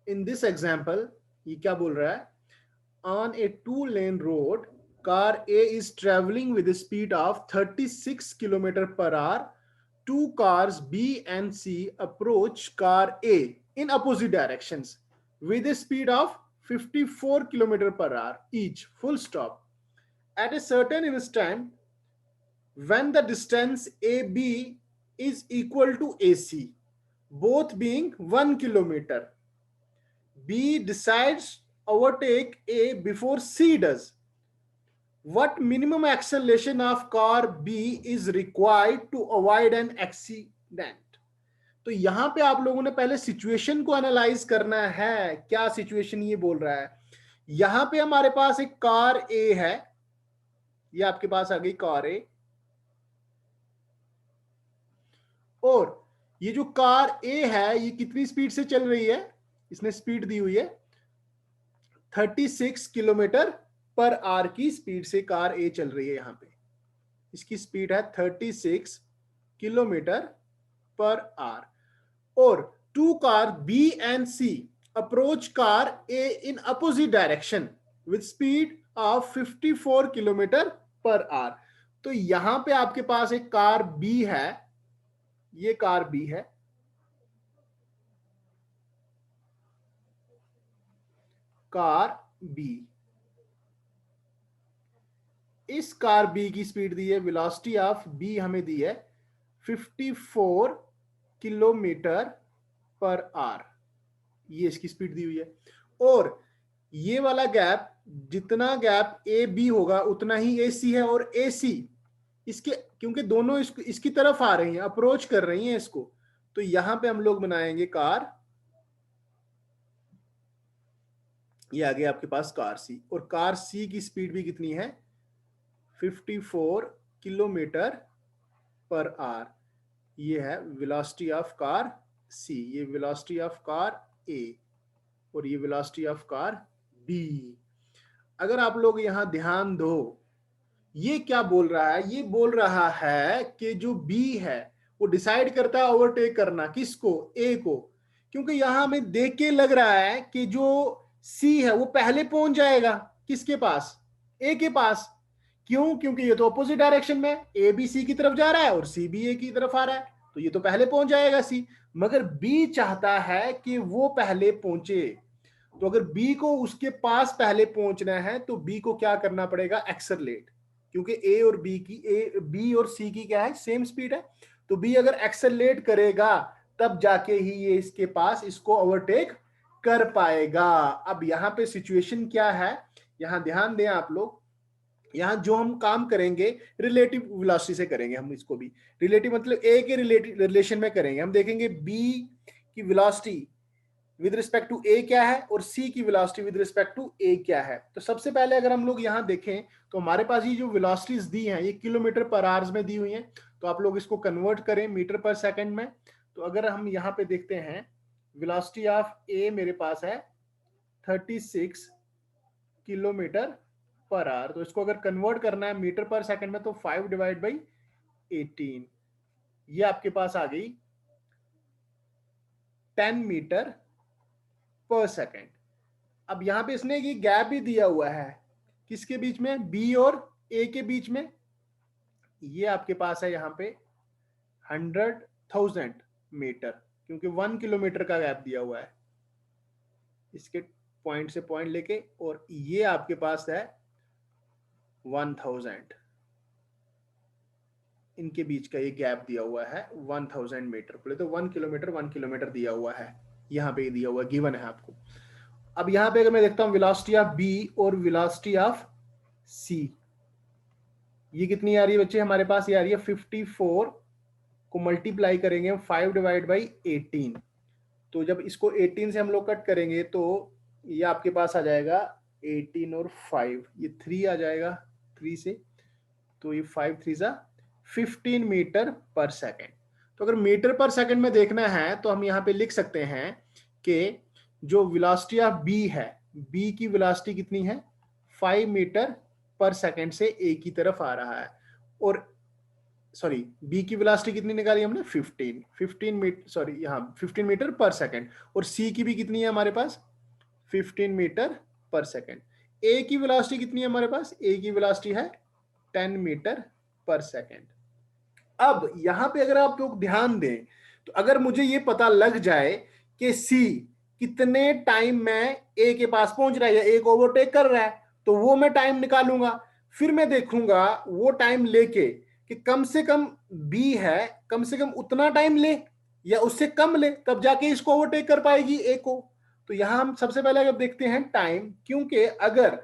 In this example ये क्या बोल रहा है, on A 2 lane road car A is travelling with speed of 36 kilometre per our. Two cars B and C approach car A in opposite directions with a speed of 54 km per hour each, full stop. At a certain instant, when the distance AB is equal to AC, both being 1 kilometer, B decides overtake A before C does. What minimum acceleration of car B is required to avoid an accident? तो यहां पे आप लोगों ने पहले situation को analyse करना है. क्या सिचुएशन ये बोल रहा है, यहां पे हमारे पास एक कार ए है, ये आपके पास आ गई कार ए, और ये जो कार ए है ये कितनी स्पीड से चल रही है, इसने स्पीड दी हुई है 36 किलोमीटर पर आवर की स्पीड से कार ए चल रही है. यहां पे इसकी स्पीड है 36 किलोमीटर पर आवर. और two car B and C approach car A in opposite direction with speed of 54 kilometre per hour. तो यहां पे आपके पास एक कार बी है, ये कार बी है, कार बी, इस कार बी की स्पीड दी है, वेलोसिटी ऑफ बी हमें दी है 54 किलोमीटर पर आवर, ये इसकी स्पीड दी हुई है. और ये वाला गैप, जितना गैप ए बी होगा उतना ही ए सी है. और ए सी इसके, क्योंकि दोनों इसकी तरफ आ रही हैं, अप्रोच कर रही हैं इसको, तो यहां पे हम लोग बनाएंगे कार, ये आ गया आपके पास कार सी. और कार सी की स्पीड भी कितनी है 54 किलोमीटर पर आवर. ये है वेलोसिटी ऑफ कार सी, ये वेलोसिटी ऑफ कार ए, और ये वेलोसिटी ऑफ कार बी. अगर आप लोग यहां ध्यान दो, ये क्या बोल रहा है, ये बोल रहा है कि जो बी है वो डिसाइड करता है ओवरटेक करना, किसको, ए को. क्योंकि यहां हमें देख के लग रहा है कि जो सी है वो पहले पहुंच जाएगा किसके पास, ए के पास. क्यों, क्योंकि ये तो अपोजिट डायरेक्शन में, ए बी सी की तरफ जा रहा है और सी बी ए की तरफ आ रहा है, तो ये तो पहले पहुंच जाएगा सी. मगर बी चाहता है कि वो पहले पहुंचे. तो अगर बी को उसके पास पहले पहुंचना है तो बी को क्या करना पड़ेगा, एक्सेलरेट. क्योंकि ए और बी की, ए बी और सी की क्या है, सेम स्पीड है. तो बी अगर एक्सेलरेट करेगा तब जाके ही ये इसके पास इसको ओवरटेक कर पाएगा. अब यहां पे सिचुएशन क्या है, यहां ध्यान दें आप लोग. यहां जो हम काम करेंगे रिलेटिव वेलोसिटी से करेंगे, हम इसको भी रिलेटिव मतलब ए के रिलेशन में करेंगे. हम देखेंगे बी की वेलोसिटी विद रिस्पेक्ट टू ए क्या है और सी की वेलोसिटी विद रिस्पेक्ट टू ए क्या है. तो सबसे पहले अगर हम लोग यहां देखें तो हमारे पास ये जो वेलोसिटीज दी हैं ये किलोमीटर पर आवर्स में दी हुई हैं. तो आप लोग इसको कन्वर्ट करें मीटर पर सेकंड में. तो अगर हम यहां पे देखते हैं वेलोसिटी ऑफ ए मेरे पास है 36 किलोमीटर पर आवर, तो इसको अगर कन्वर्ट करना है मीटर पर सेकंड में तो 5 डिवाइड बाई 18, ये आपके पास आ गई 10 मीटर पर सेकंड. अब यहां पे इसने ये गैप भी दिया हुआ है किसके बीच में, बी और ए के बीच में. ये आपके पास है यहां पे 100,000 मीटर, क्योंकि 1 किलोमीटर का गैप दिया हुआ है इसके पॉइंट से पॉइंट लेके. और ये आपके पास है 1000, इनके बीच का ये गैप दिया हुआ है 1000 मीटर. बोले तो 1 किलोमीटर 1 किलोमीटर दिया हुआ है, यहां पे दिया हुआ गिवन है आपको. अब यहां पे अगर मैं देखता हूं वेलोसिटी ऑफ बी और वेलोसिटी ऑफ सी, ये कितनी आ रही है बच्चे हमारे पास, ये आ रही है 54 को मल्टीप्लाई करेंगे 5 डिवाइड बाई 18. तो जब इसको 18 से हम लोग कट करेंगे तो ये आपके पास आ जाएगा 18 और 5, ये 3 आ जाएगा 3 से, तो ये 5 3 जा 15 मीटर पर सेकेंड. तो अगर मीटर पर सेकेंड में देखना है तो हम यहाँ पे लिख सकते हैं कि जो वेलोसिटी ऑफ बी है, बी की वेलोसिटी कितनी है 5 मीटर पर सेकेंड से ए की तरफ आ रहा है, और सॉरी बी की वेलोसिटी कितनी निकाली हमने 15 मीटर, सॉरी यहाँ 15 मीटर पर सेकंड, और सी की भी कितनी है हमारे पास 15 मीटर पर सेकंड। ए की वेलोसिटी कितनी है हमारे पास, ए की वेलोसिटी है 10 मीटर पर सेकंड। अब यहां पे अगर आप लोग ध्यान दें तो अगर मुझे ये पता लग जाए कि सी कितने टाइम में ए के पास पहुंच रहा है या ए को ओवरटेक कर रहा है, तो वो मैं टाइम निकालूंगा। फिर मैं देखूंगा वो टाइम लेके कि कम से कम बी है कम से कम उतना टाइम ले या उससे कम ले, तब जाके इसको ओवरटेक कर पाएगी ए को। तो यहां हम सबसे पहले अगर देखते हैं टाइम, क्योंकि अगर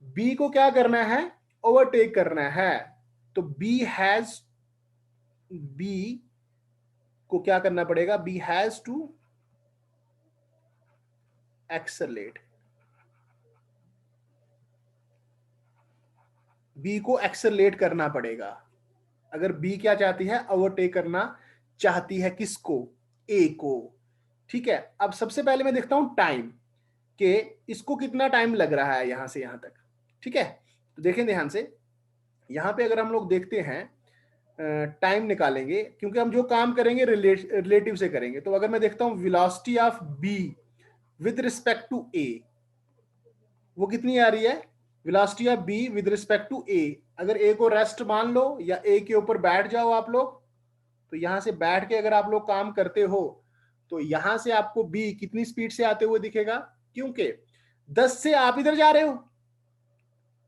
बी को क्या करना है, ओवरटेक करना है, तो बी को क्या करना पड़ेगा, B has to accelerate, B को एक्सेलरेट करना पड़ेगा। अगर बी क्या चाहती है, ओवरटेक करना चाहती है किसको, ए को। ठीक है, अब सबसे पहले मैं देखता हूं टाइम कि इसको कितना टाइम लग रहा है यहां से यहां तक। ठीक है, तो देखें ध्यान से, यहां पे अगर हम लोग देखते हैं टाइम निकालेंगे, क्योंकि हम जो काम करेंगे रिलेटिव से करेंगे। तो अगर मैं देखता हूं velocity of B with respect to A, वो कितनी आ रही है, velocity of B with respect to A. अगर ए को रेस्ट मान लो या ए के ऊपर बैठ जाओ आप लोग, तो यहां से बैठ के अगर आप लोग काम करते हो तो यहां से आपको बी कितनी स्पीड से आते हुए दिखेगा, क्योंकि 10 से आप इधर जा रहे हो,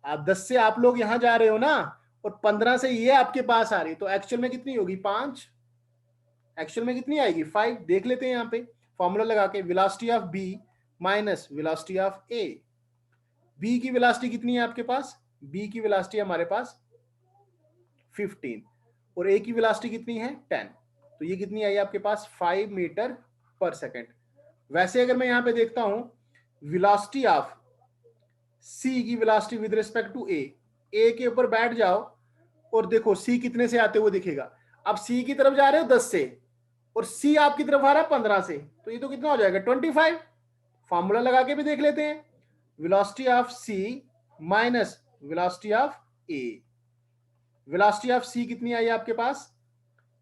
आप 10 से आप लोग यहां जा रहे हो ना, और 15 से ये आपके पास आ रही, तो एक्चुअल में कितनी होगी 5, एक्चुअल में कितनी आएगी 5। देख लेते हैं यहाँ पे फॉर्मूला लगा के, velocity of B minus velocity of A. B की वेलोसिटी कितनी है आपके पास, बी की वेलोसिटी हमारे पास 15 और ए की वेलोसिटी कितनी है 10, तो ये कितनी आई आपके पास 5 मीटर पर सेकंड। वैसे अगर मैं यहां पे देखता हूं वेलोसिटी ऑफ सी की वेलोसिटी विद रिस्पेक्ट टू ए के ऊपर बैठ जाओ और देखो सी कितने से आते हुए दिखेगा। अब सी की तरफ जा रहे हो 10 से और सी आपकी तरफ आ रहा है 15 से, तो ये तो कितना हो जाएगा 25। फॉर्मूला लगा के भी देख लेते हैं, velocity of C minus velocity of A. Velocity of C कितनी आई आपके पास,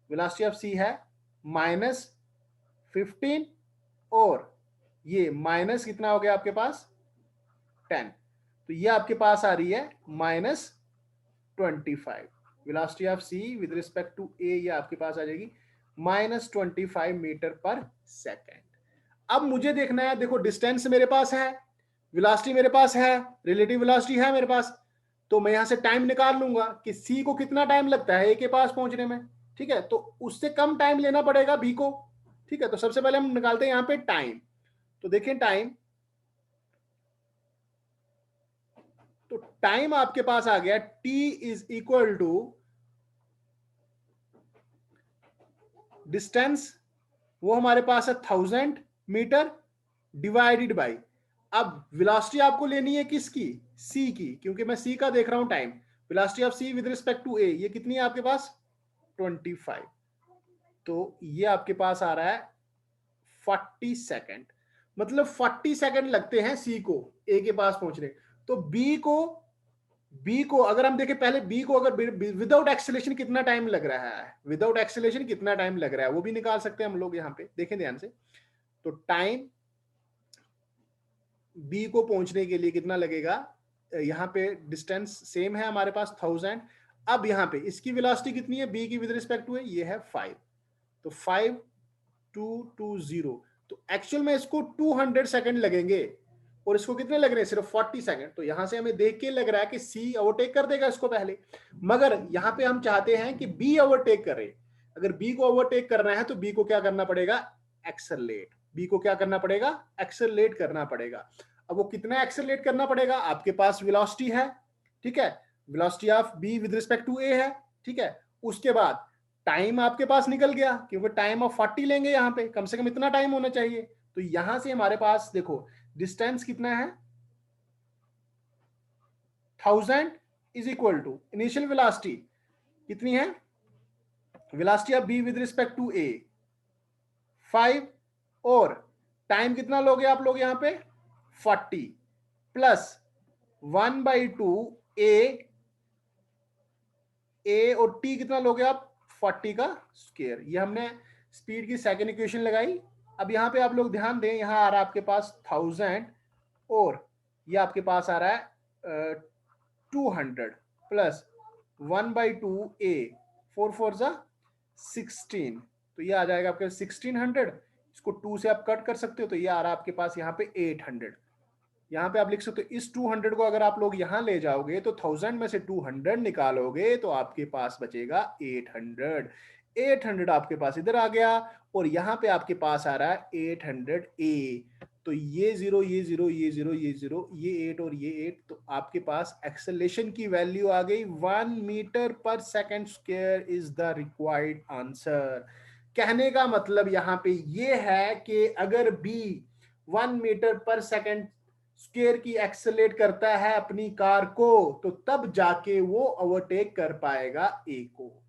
वेलोसिटी ऑफ सी है -15 और ये माइनस कितना हो गया आपके पास 10, तो ये आपके पास आ रही है -25। Velocity of C with respect to A ये आपके पास आ जाएगी -25 मीटर पर सेकेंड। अब मुझे देखना है, देखो डिस्टेंस मेरे पास है, वेलोसिटी मेरे पास है, रिलेटिव वेलोसिटी है मेरे पास, तो मैं यहां से टाइम निकाल लूंगा कि सी को कितना टाइम लगता है ए के पास पहुंचने में। ठीक है, तो उससे कम टाइम लेना पड़ेगा बी को। ठीक है, तो सबसे पहले हम निकालते हैं यहां पे टाइम। तो देखें टाइम, तो टाइम आपके पास आ गया t is equal to distance, वो हमारे पास है 1000 मीटर डिवाइडेड बाई, अब वेलोसिटी आपको लेनी है किसकी, सी की, क्योंकि मैं सी का देख रहा हूं time. Velocity of C with respect to A ये कितनी है आपके पास 25, तो ये आपके पास आ रहा है 40 सेकेंड, मतलब 40 सेकेंड लगते हैं सी को ए के पास पहुंचने। तो बी को अगर हम देखें पहले, बी को अगर विदाउट एक्सेलेरेशन कितना टाइम लग रहा है, विदाउट एक्सेलेरेशन कितना टाइम लग रहा है वो भी निकाल सकते हैं हम लोग। यहां पे देखें ध्यान से, तो टाइम बी को पहुंचने के लिए कितना लगेगा, यहां पे डिस्टेंस सेम है हमारे पास 1000। अब यहां पे इसकी वेलोसिटी कितनी है बी की विद रिस्पेक्ट टू ये है 5, तो 5220, तो एक्चुअल में इसको 200 सेकंड लगेंगे और इसको कितने लग रहे हैं सिर्फ 40 सेकंड। तो यहां से हमें देख के लग रहा है कि सी ओवरटेक कर देगा इसको पहले, मगर यहां पे हम चाहते हैं कि बी ओवरटेक करे। अगर बी को ओवरटेक करना है तो बी को क्या करना पड़ेगा, एक्सेलरेट, बी को क्या करना पड़ेगा, एक्सेलरेट करना पड़ेगा। अब वो कितना एक्सेलरेट करना पड़ेगा, आपके पास वेलोसिटी है, ठीक है, velocity of B with respect to A है, ठीक है, उसके बाद टाइम आपके पास निकल गया, क्योंकि टाइम ऑफ 40 लेंगे यहां पे, कम से कम इतना टाइम होना चाहिए। तो यहां से हमारे पास देखो डिस्टेंस कितना है 1000 is equal to initial velocity कितनी है, velocity of B with respect to A 5, और टाइम कितना लोगे आप लोग यहां पे 40 प्लस 1/2 ए और टी कितना लोगे आप 40 का स्क्वायर। ये हमने स्पीड की सेकंड इक्वेशन लगाई। अब यहाँ पे आप लोग ध्यान दें, यहाँ आ रहा है आपके पास 1000 और ये आपके पास आ रहा है 200 प्लस 1/2 ए, 4 4 जा 16, तो ये आ जाएगा आपके 1600। इसको 2 से आप कट कर सकते हो, तो ये आ रहा है आपके पास यहाँ पे 800। यहाँ पे आप लिख सकते हो इस 200 को अगर आप लोग यहाँ ले जाओगे तो 1000 में से 200 निकालोगे तो आपके पास बचेगा 800। 800 आपके पास इधर आ गया और यहाँ पे आपके पास आ रहा है 800 ए। तो ये जीरो, ये जीरो, ये जीरो, ये जीरो, ये 8 और ये 8, तो आपके पास एक्सेलेरेशन की वैल्यू आ गई 1 मीटर पर second square is the required answer. कहने का मतलब यहाँ पे ये है कि अगर बी 1 मीटर पर सेकंड स्क्वायर की एक्सेलेरेट करता है अपनी कार को, तो तब जाके वो ओवरटेक कर पाएगा ए को।